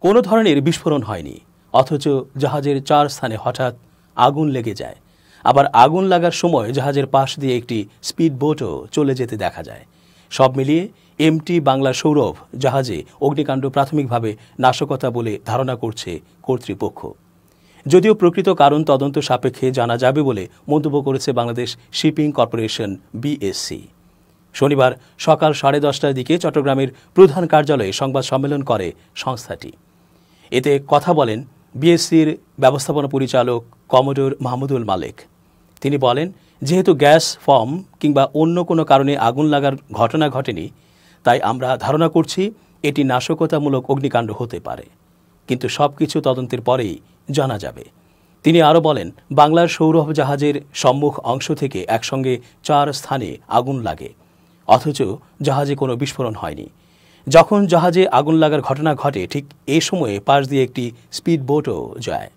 কোনো ধরনের বিস্ফোরণ হয়নি, অথচ জাহাজের 4 স্থানে হঠাৎ আগুন লেগে যায়। আবার আগুন লাগার সময় জাহাজের পাশ দিয়ে একটি স্পিড বোটও চলে যেতে দেখা যায়। সব মিলিয়ে এমটি বাংলা সৌরভ জাহাজে অগ্নিকাণ্ড প্রাথমিকভাবে নাশকতা বলে ধারণা করছে কর্তৃপক্ষ। যদিও প্রকৃত কারণ তদন্ত সাপেক্ষে জানা যাবে বলে মন্তব্য করেছে বাংলাদেশ শিপিং কর্পোরেশন বিএসসি। শনিবার সকাল 10:30টার দিকে চট্টগ্রামের প্রধান কার্যালয়ে সংবাদ সম্মেলন করে সংস্থাটি। এতে কথা বলেন বিএসসির ব্যবস্থাপনা পরিচালক কমোডোর মাহমুদুল মালেক। তিনি বলেন, যেহেতু গ্যাস ফর্ম কিংবা অন্য কোনো কারণে আগুন লাগার ঘটনা ঘটেনি, তাই আমরা ধারণা করছি এটি নাশকতামূলক অগ্নিকাণ্ড হতে পারে, কিন্তু সবকিছু তদন্তের পরেই জানা যাবে। তিনি আরও বলেন, বাংলার সৌরভ জাহাজের সম্মুখ অংশ থেকে একসঙ্গে 4 স্থানে আগুন লাগে, অথচ জাহাজে কোনো বিস্ফোরণ হয়নি। যখন জাহাজে আগুন লাগার ঘটনা ঘটে ঠিক এ সময়ে পাশ দিয়ে একটি স্পিড বোটও যায়।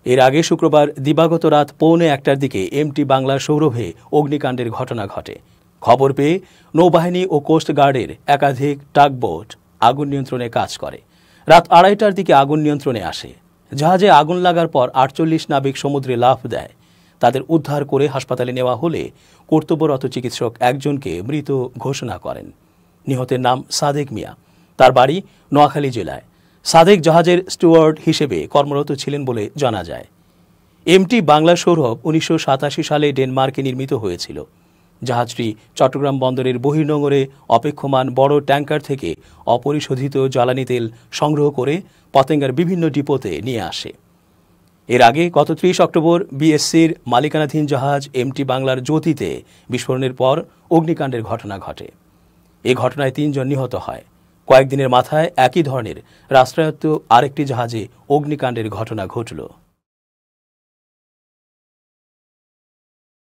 এর আগে শুক্রবার দিবাগত রাত 1:45টার দিকে এমটি বাংলার সৌরভে অগ্নিকাণ্ডের ঘটনা ঘটে। খবর পেয়ে নৌবাহিনী ও কোস্টগার্ডের একাধিক টাগবোট আগুন নিয়ন্ত্রণে কাজ করে। রাত 2:30টার দিকে আগুন নিয়ন্ত্রণে আসে। জাহাজে আগুন লাগার পর 48 নাবিক সমুদ্রে লাফ দেয়। তাদের উদ্ধার করে হাসপাতালে নেওয়া হলে কর্তব্যরত চিকিৎসক একজনকে মৃত ঘোষণা করেন। নিহতের নাম সাদেক মিয়া, তার বাড়ি নোয়াখালী জেলায়। সাদেক জাহাজের স্টুয়ার্ড হিসেবে কর্মরত ছিলেন বলে জানা যায়। এমটি বাংলা সৌরভ 1987 সালে ডেনমার্কে নির্মিত হয়েছিল। জাহাজটি চট্টগ্রাম বন্দরের বহির্নোঙরে অপেক্ষমান বড় ট্যাঙ্কার থেকে অপরিশোধিত জ্বালানি তেল সংগ্রহ করে পতেঙ্গার বিভিন্ন ডিপোতে নিয়ে আসে। এর আগে গত 30 অক্টোবর বিএসসির মালিকানাধীন জাহাজ এমটি বাংলার জ্যোতিতে বিস্ফোরণের পর অগ্নিকাণ্ডের ঘটনা ঘটে। এ ঘটনায় 3 জন নিহত হয়। কয়েকদিনের মাথায় একই ধরনের রাষ্ট্রায়ত্ত আরেকটি জাহাজে অগ্নিকাণ্ডের ঘটনা ঘটল।